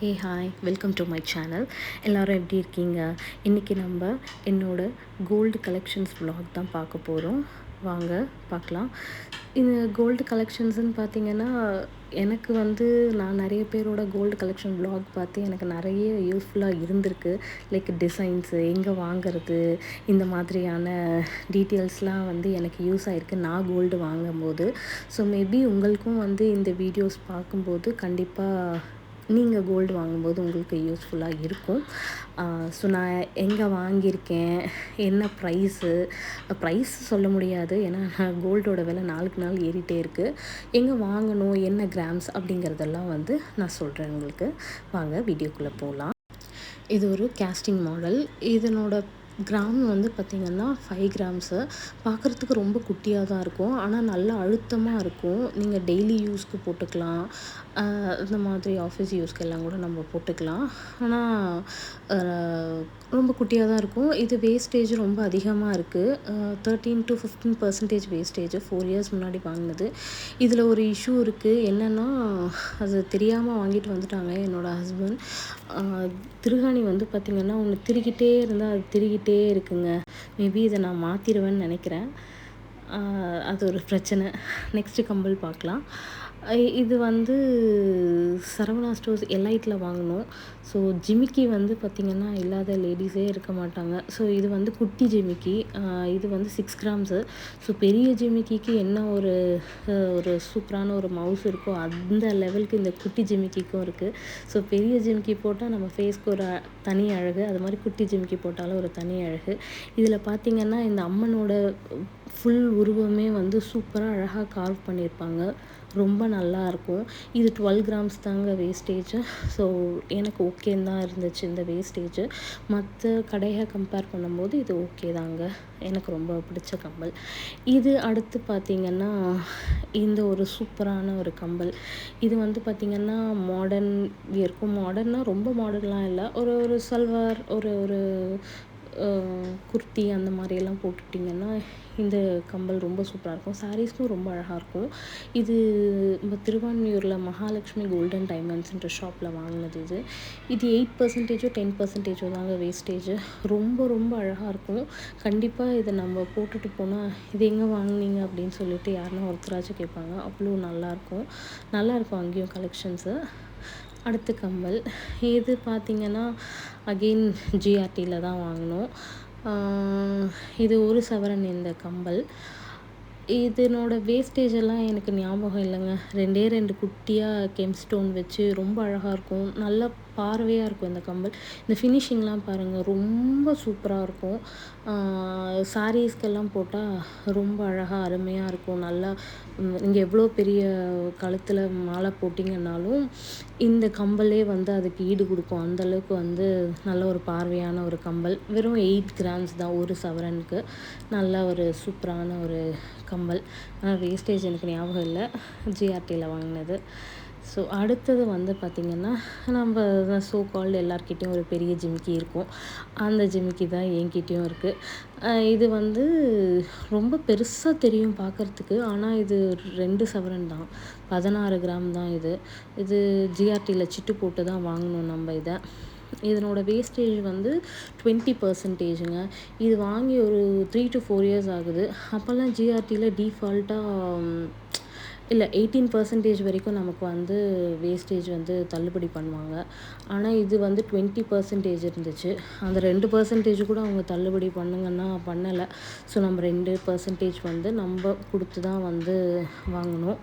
Hey hi, welcome to my channel. எல்லோரும் எப்படி இருக்கீங்க? இன்றைக்கி நம்ம என்னோடய கோல்டு கலெக்ஷன்ஸ் vlog தான் பார்க்க போகிறோம். வாங்க பார்க்கலாம். இந்த கோல்டு கலெக்ஷன்ஸ்னு பார்த்திங்கன்னா, எனக்கு நான் நிறைய பேரோட கோல்டு கலெக்ஷன் vlog பார்த்து எனக்கு நிறைய யூஸ்ஃபுல்லாக இருந்திருக்கு. லைக் டிசைன்ஸு, எங்கே வாங்கிறது, இந்த மாதிரியான டீட்டெயில்ஸ்லாம் எனக்கு யூஸ் ஆகிருக்கு நான் கோல்டு வாங்கும்போது. ஸோ மேபி உங்களுக்கும் இந்த வீடியோஸ் பார்க்கும்போது கண்டிப்பாக நீங்கள் கோல்டு வாங்கும்போது உங்களுக்கு யூஸ்ஃபுல்லாக இருக்கும். ஸோ நான் எங்கே வாங்கியிருக்கேன், என்ன ப்ரைஸ் சொல்ல முடியாது, ஏன்னா கோல்டோட விலை நாளுக்கு நாள் ஏறிட்டே இருக்குது. எங்கே வாங்கணும், என்ன கிராம்ஸ் அப்படிங்கிறதெல்லாம் நான் சொல்கிறேன் உங்களுக்கு. வாங்க வீடியோக்குள்ளே போகலாம். இது ஒரு கேஸ்டிங் மாடல். இதனோட கிராம் பார்த்திங்கன்னா 5 கிராம்ஸு. பார்க்குறதுக்கு ரொம்ப குட்டியாக தான் இருக்கும், ஆனால் நல்லா அழுத்தமாக இருக்கும். நீங்கள் டெய்லி யூஸ்க்கு போட்டுக்கலாம், இந்த மாதிரி ஆஃபீஸ் யூஸ்க்கு எல்லாம் கூட நம்ம போட்டுக்கலாம். ஆனால் ரொம்ப குட்டியாக தான் இருக்கும். இது வேஸ்டேஜ் ரொம்ப அதிகமாக இருக்குது. 13 to 15% வேஸ்டேஜ். 4 இயர்ஸ் முன்னாடி வாங்கினது. இதில் ஒரு இஷ்யூ இருக்குது. என்னென்னா, அது தெரியாமல் வாங்கிட்டு வந்துட்டாங்க என்னோடய ஹஸ்பண்ட். திருகாணி பார்த்திங்கன்னா ஒன்று திருகிட்டே இருந்தால் அது திருகிட்டே இருக்குங்க. மேபி இதை நான் மாற்றிடுவேன்னு நினைக்கிறேன். அது ஒரு பிரச்சனை. நெக்ஸ்ட்டு கம்பல் பார்க்கலாம். இது சரவணா ஸ்டோர்ஸ் எலைட்டில் வாங்கினோம். ஸோ ஜிமிக்கி பார்த்திங்கன்னா இல்லாத லேடிஸே இருக்க மாட்டாங்க. ஸோ இது குட்டி ஜிமிக்கி. இது 6 கிராம்ஸு. ஸோ பெரிய ஜிமிக்கிக்கு என்ன ஒரு சூப்பரான ஒரு மவுஸ் இருக்கோ அந்த லெவலுக்கு இந்த குட்டி ஜிமிக்கிக்கும் இருக்குது. ஸோ பெரிய ஜிமிக்கி போட்டால் நம்ம ஃபேஸ்க்கு ஒரு தனி அழகு, அது மாதிரி குட்டி ஜிமிக்கி போட்டாலும் ஒரு தனி அழகு. இதில் பார்த்திங்கன்னா இந்த அம்மனோட ஃபுல் உருவமே சூப்பராக அழகாக கார்வ் பண்ணியிருப்பாங்க. ரொம்ப நல்லாயிருக்கும். இது 12 கிராம்ஸ் தாங்க வேஸ்டேஜ். ஸோ எனக்கு ஓகேன்னு தான் இருந்துச்சு இந்த வேஸ்டேஜ். மற்ற கடையை கம்பேர் பண்ணும்போது இது ஓகே தாங்க. எனக்கு ரொம்ப பிடிச்ச கம்பல் இது. அடுத்து பார்த்திங்கன்னா இந்த ஒரு சூப்பரான ஒரு கம்பல். இது பார்த்திங்கன்னா மாடர்ன் வியர்க்கும். மாடர்னால் ரொம்ப மாடர்ன்லாம் இல்லை, ஒரு சல்வார், ஒரு குர்த்தி அந்த மாதிரியெல்லாம் போட்டுட்டிங்கன்னா இந்த கம்பல் ரொம்ப சூப்பராக இருக்கும். சாரீஸ்க்கும் ரொம்ப அழகாக இருக்கும். இது நம்ம திருவான்மியூரில் மகாலட்சுமி கோல்டன் டைமண்ட்ஸ்ன்ற ஷாப்பில் வாங்கினது. இது 8% 10% தாங்க வேஸ்டேஜ். ரொம்ப ரொம்ப அழகாக இருக்கும். கண்டிப்பாக இதை நம்ம போட்டுட்டு போனால் இது எங்கே வாங்கினீங்க அப்படின்னு சொல்லிட்டு யாருன்னா ஒருத்தராச்சும் கேட்பாங்க. அவ்வளோ நல்லாயிருக்கும் அங்கேயும் கலெக்ஷன்ஸு. அடுத்த கம்பல் இது பார்த்திங்கன்னா அகெயின் ஜிஆர்டியில் தான் வாங்கினோம். இது 1 சவரன் இந்த கம்பல். இதனோட வேஸ்டேஜ் எல்லாம் எனக்கு ஞாபகம் இல்லைங்க. 2 குட்டியாக கெம் ஸ்டோன் வச்சு ரொம்ப அழகாக இருக்கும். நல்லா பார்வையாக இருக்கும் இந்த கம்பல். இந்த ஃபினிஷிங்லாம் பாருங்கள், ரொம்ப சூப்பராக இருக்கும். சாரீஸ்க்கெல்லாம் போட்டால் ரொம்ப அழகாக அருமையாக இருக்கும். நல்லா நீங்கள் எவ்வளோ பெரிய கழுத்தில் மாலை போட்டிங்கன்னாலும் இந்த கம்பலே அதுக்கு ஈடு கொடுக்கும். அந்தளவுக்கு நல்ல ஒரு பார்வையான ஒரு கம்பல். வெறும் 8 கிராம்ஸ் தான் 1 சவரனுக்கு. நல்ல ஒரு சூப்பரான ஒரு கம்பல். ஆனால் வேஸ்டேஜ் எனக்கு ஞாபகம் இல்லை, ஜிஆர்டியில் வாங்கினது. ஸோ அடுத்தது பார்த்திங்கன்னா, நம்ம ஸோ கால்டு எல்லார்கிட்டையும் ஒரு பெரிய ஜிமிக்கி இருக்கும். அந்த ஜிமிக்கி தான் என்கிட்டையும் இருக்குது. இது ரொம்ப பெருசாக தெரியும் பார்க்குறதுக்கு, ஆனால் இது 2 சவரன் தான், 16 கிராம் தான் இது. இது ஜிஆர்டியில் சிட்டு போட்டு தான் வாங்கணும் நம்ம இதை. இதனோட வேஸ்டேஜ் 20%ங்க. இது வாங்கி ஒரு 3 to 4 இயர்ஸ் ஆகுது. அப்போல்லாம் ஜிஆர்டியில் டீஃபால்ட்டாக இல்லை 18% வரைக்கும் நமக்கு வேஸ்டேஜ் தள்ளுபடி பண்ணுவாங்க. ஆனால் இது 20% இருந்துச்சு. அந்த 2% கூட அவங்க தள்ளுபடி பண்ணுங்கன்னா பண்ணலை. ஸோ நம்ம 2% நம்ம கொடுத்து தான் வாங்கணும்.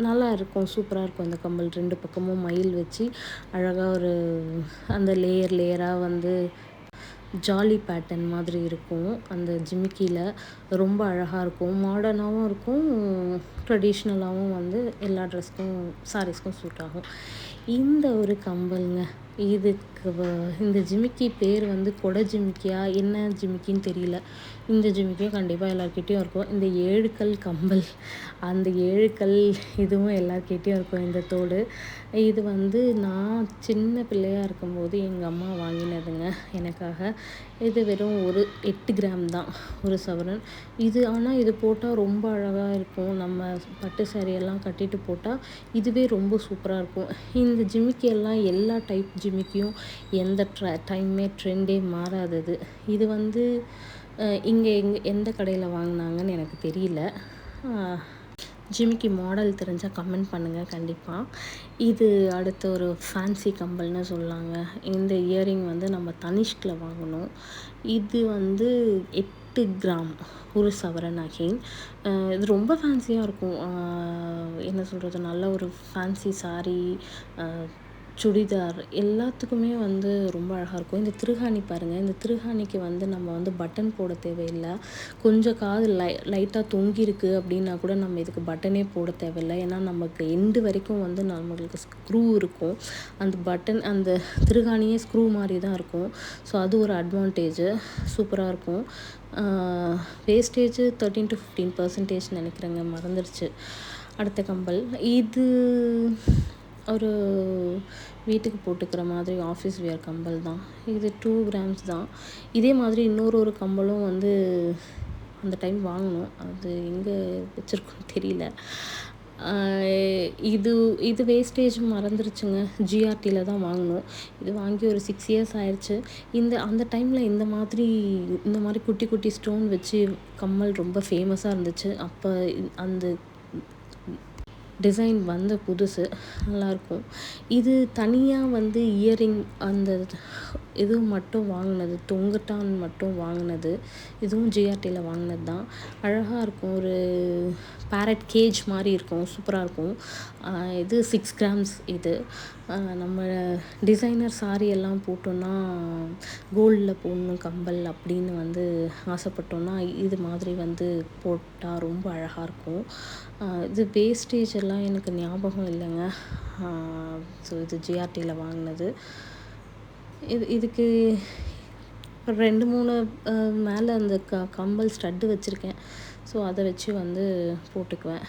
நல்லா இருக்கும், சூப்பராக இருக்கும் இந்த கம்பல். 2 பக்கமும் மயில் வச்சு அழகாக அந்த லேயராக ஜாலி பேட்டர்ன் மாதிரி இருக்கும் அந்த ஜிமிக்கியில். ரொம்ப அழகாக இருக்கும், மாடர்னாகவும் இருக்கும், ட்ரெடிஷ்னலாகவும் எல்லா ட்ரெஸ்க்கும் சாரீஸ்க்கும் சூட் ஆகும். இந்த ஒரு கம்பலுங்க. இந்த ஜிமிக்கி பேர் கொடை ஜிமிக்கியா என்ன ஜிமிக்கின்னு தெரியல. இந்த ஜிமிக்கியும் கண்டிப்பாக எல்லார்கிட்டையும் இருக்கும். இந்த 7 கல் கம்பல், அந்த 7 கல் இதுவும் எல்லார்கிட்டையும் இருக்கும். இந்த தோடு இது நான் சின்ன பிள்ளையாக இருக்கும்போது எங்கள் அம்மா வாங்கினதுங்க எனக்காக. இது வெறும் 8 கிராம் தான் 1 சவரன். ஆனால் இது போட்டால் ரொம்ப அழகாக இருக்கும். நம்ம பட்டு saree எல்லாம் கட்டிட்டு போட்டால் இதுவே ரொம்ப சூப்பராக இருக்கும். இந்த ஜிமிக்கி எல்லாம் எல்லா டைப் ஜிமிக்கியும் எந்த டைமே ட்ரெண்டே மாறாதது. இது வந்து இங்கே எந்த கடையில் வாங்கினாங்கன்னு எனக்கு தெரியல. ஜிமிக்கி மாடல் தெரிஞ்சால் கமெண்ட் பண்ணுங்கள் கண்டிப்பாக. இது அடுத்த ஒரு ஃபேன்சி கம்பல்னு சொல்லாங்க. இந்த இயரிங் வந்து நம்ம தனிஷ்கில் வாங்கினோம். இது வந்து 8 கிராம் 1 சவரன் அகெயின். இது ரொம்ப ஃபேன்சியாக இருக்கும். என்ன சொல்கிறது, நல்ல ஒரு ஃபேன்சி saree, சுடிதார் எல்லாத்துக்குமே வந்து ரொம்ப அழகாக இருக்கும். இந்த திருகாணி பாருங்கள். இந்த திருகாணிக்கு வந்து நம்ம வந்து பட்டன் போட தேவையில்லை. கொஞ்சம் காது லைட்டாக தொங்கியிருக்கு அப்படின்னா கூட நம்ம இதுக்கு பட்டனே போட தேவையில்லை. ஏன்னா நமக்கு எண்டு வரைக்கும் வந்து நம்மளுக்கு ஸ்க்ரூ இருக்கும். அந்த பட்டன் அந்த திருகாணியே ஸ்க்ரூ மாதிரி தான் இருக்கும். ஸோ அது ஒரு அட்வான்டேஜு. சூப்பராக இருக்கும். வேஸ்டேஜ் 13 to 15% நினைக்கிறேங்க, மறந்துடுச்சு. அடுத்த கம்பல் இது ஒரு வீட்டுக்கு போட்டுக்கிற மாதிரி ஆஃபீஸ் வியர் கம்பல் தான். இது 2 கிராம்ஸ் தான். இதே மாதிரி இன்னொரு கம்பலும் வந்து அந்த டைம் வாங்கினோம். அது எங்கே வச்சுருக்கோன்னு தெரியல. இது வேஸ்டேஜ் மறந்துருச்சுங்க. ஜிஆர்டியில் தான் வாங்கினோம். இது வாங்கி ஒரு 6 years ஆயிடுச்சு. அந்த டைமில் இந்த மாதிரி குட்டி குட்டி ஸ்டோன் வச்சு கம்மல் ரொம்ப ஃபேமஸாக இருந்துச்சு. அப்போ அந்த டிசைன் வந்த புதுசு நல்லாயிருக்கும். இது தனியாக வந்து இயரிங் அந்த இது மட்டும் வாங்கினது, தொங்கட்டான் மட்டும் வாங்கினது. இதுவும் ஜிஆர்டியில் வாங்கினது தான். அழகாக இருக்கும். ஒரு பேரட் கேஜ் மாதிரி இருக்கும். சூப்பராக இருக்கும். இது 6 கிராம்ஸ். இது நம்ம டிசைனர் saree எல்லாம் போட்டோன்னா கோல்டில் போடணும் கம்பல் அப்படின்னு வந்து ஆசைப்பட்டோன்னா இது மாதிரி வந்து போட்டால் ரொம்ப அழகாக இருக்கும். இது வேஸ்டேஜ் எல்லாம் எனக்கு ஞாபகம் இல்லைங்க. ஸோ இது ஜிஆர்டியில் வாங்கினது. இதுக்கு 2-3 மேலே அந்த கம்பல் ஸ்டட்டு வச்சுருக்கேன். ஸோ அதை வச்சு வந்து போட்டுக்குவேன்.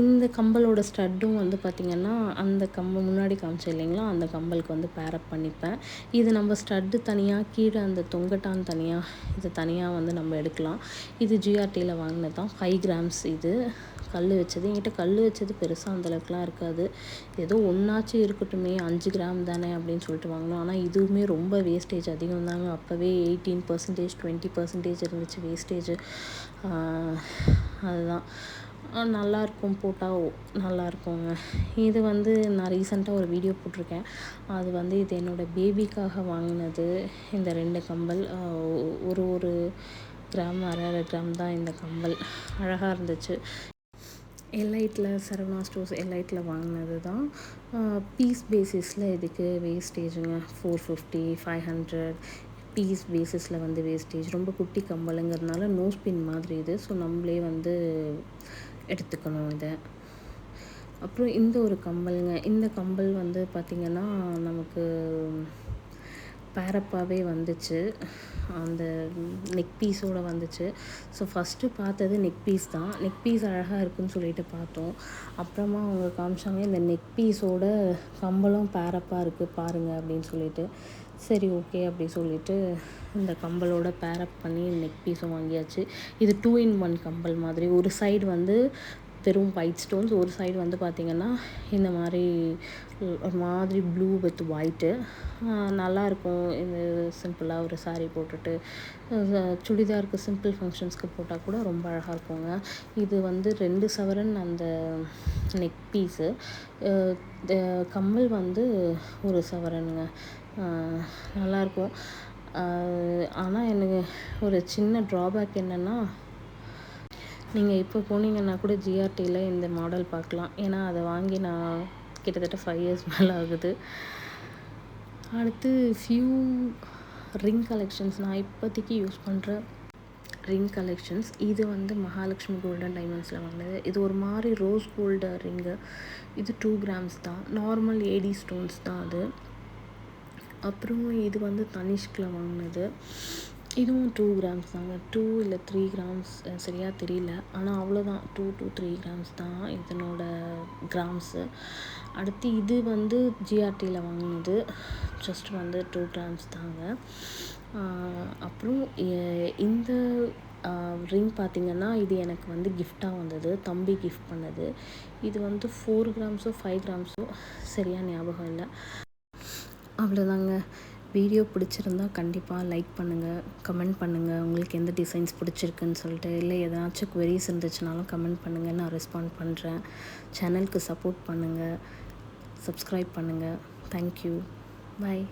இந்த கம்பலோட ஸ்டட்டும் வந்து பார்த்திங்கன்னா அந்த கம்பல் முன்னாடி காமிச்சேன் இல்லைங்களா, அந்த கம்பலுக்கு வந்து பேரப் பண்ணிப்பேன். இது நம்ம ஸ்டட்டு தனியாக, கீழே அந்த தொங்கட்டான் தனியாக, இது தனியாக வந்து நம்ம எடுக்கலாம். இது ஜிஆர்டியில் வாங்கினது தான். 5 கிராம்ஸ். இது கல் வச்சது. என்கிட்ட கல் வச்சது பெருசாக அந்தளவுக்குலாம் இருக்காது. ஏதோ ஒன்றாச்சும் இருக்கட்டுமே, 5 கிராம் தானே அப்படின்னு சொல்லிட்டு வாங்கினோம். ஆனால் இதுவுமே ரொம்ப வேஸ்டேஜ் அதிகம் தாங்க. அப்போவே 18%, 20% இருந்துச்சு வேஸ்டேஜ். அதுதான் நல்லாயிருக்கும், போட்டால் நல்லாயிருக்குங்க. இது வந்து நான் ரீசெண்டாக ஒரு வீடியோ போட்டிருக்கேன். அது வந்து இது என்னோடய பேபிக்காக வாங்கினது. இந்த 2 கம்பல் ஒரு கிராம், அரை கிராம் தான் இந்த கம்பல். அழகாக இருந்துச்சு. எலைட்டில், சரவணா ஸ்டோர்ஸ் எலைட்டில் வாங்கினது தான். பீஸ் பேசிஸில் இதுக்கு வேஸ்டேஜுங்க 450, 500 பீஸ் பேசிஸில் வந்து வேஸ்டேஜ். ரொம்ப குட்டி கம்பலுங்கிறதுனால நோஸ் பின் மாதிரி இது. ஸோ நம்மளே வந்து எடுத்துக்கணும் இதை. அப்புறம் இந்த ஒரு கம்பலுங்க. இந்த கம்பல் வந்து பார்த்திங்கன்னா நமக்கு பேரப்பாகவே வந்துச்சு. அந்த நெக் பீஸோடு வந்துச்சு. ஸோ ஃபஸ்ட்டு பார்த்தது நெக் பீஸ் தான். நெக் பீஸ் அழகாக இருக்குதுன்னு சொல்லிட்டு பார்த்தோம். அப்புறமா அவங்க காமிச்சாங்க இந்த நெக் பீஸோட கம்பலும் பேரப்பாக இருக்குது பாருங்கள் அப்படின்னு சொல்லிட்டு. சரி ஓகே அப்படி சொல்லிவிட்டு இந்த கம்பலோட பேரப் பண்ணி நெக் பீஸும் வாங்கியாச்சு. இது 2-in-1 கம்பல் மாதிரி. ஒரு சைடு வந்து வெறும் ஒயிட் ஸ்டோன்ஸ், ஒரு சைடு வந்து பார்த்திங்கன்னா இந்த மாதிரி ஒரு மாதிரி ப்ளூ வித் ஒயிட்டு. நல்லாயிருக்கும். இந்த சிம்பிளாக ஒரு saree போட்டுட்டு சுடிதாருக்கு சிம்பிள் ஃபங்க்ஷன்ஸ்க்கு போட்டால் கூட ரொம்ப அழகாக இருக்குங்க. இது வந்து 2 சவரன் அந்த நெக் பீஸு. கம்மல் வந்து 1 சவரனுங்க. நல்லாயிருக்கும். ஆனால் எனக்கு ஒரு சின்ன ட்ராபேக் என்னென்னா, நீங்கள் இப்போ போனீங்கன்னா கூட ஜிஆர்டியில் இந்த மாடல் பார்க்கலாம். ஏன்னா அதை வாங்கி நான் கிட்டத்தட்ட 5 years மேலே ஆகுது. அடுத்து ரிங் கலெக்ஷன்ஸ். நான் இப்போதைக்கு யூஸ் பண்ணுற ரிங் கலெக்ஷன்ஸ். இது வந்து மகாலட்சுமி கோல்டன் டைமண்ட்ஸில் வாங்கினது. இது ஒரு மாதிரி ரோஸ் கோல்டு ரிங்கு. இது 2 கிராம்ஸ் தான். நார்மல் ஏடி ஸ்டோன்ஸ் தான் அது. அப்புறம் இது வந்து தனிஷ்கில் வாங்கினது. இதுவும் 2 கிராம்ஸ் தாங்க. 2 இல்லை 3 கிராம்ஸ் சரியாக தெரியல. ஆனால் அவ்வளோதான், 2 to 3 கிராம்ஸ் தான் இதனோட கிராம்ஸு. அடுத்து இது வந்து ஜிஆர்டியில் வாங்கினது. ஜஸ்ட் வந்து 2 கிராம்ஸ் தாங்க. அப்புறம் இந்த ரிங் பார்த்திங்கன்னா இது எனக்கு வந்து கிஃப்டாக வந்தது, தம்பி கிஃப்ட் பண்ணது. இது வந்து 4 கிராம்ஸோ 5 கிராம்ஸோ சரியாக ஞாபகம் இல்லை. அவ்வளோதாங்க. வீடியோ பிடிச்சிருந்தா கண்டிப்பாக லைக் பண்ணுங்கள், கமெண்ட் பண்ணுங்கள். உங்களுக்கு எந்த டிசைன்ஸ் பிடிச்சிருக்குன்னு சொல்லிட்டு, இல்லை எதாச்சும் queries இருந்துச்சுனாலும் கமெண்ட் பண்ணுங்கள், நான் ரெஸ்பாண்ட் பண்ணுறேன். சேனலுக்கு சப்போர்ட் பண்ணுங்கள், சப்ஸ்கிரைப் பண்ணுங்கள். தேங்க்யூ. பாய்.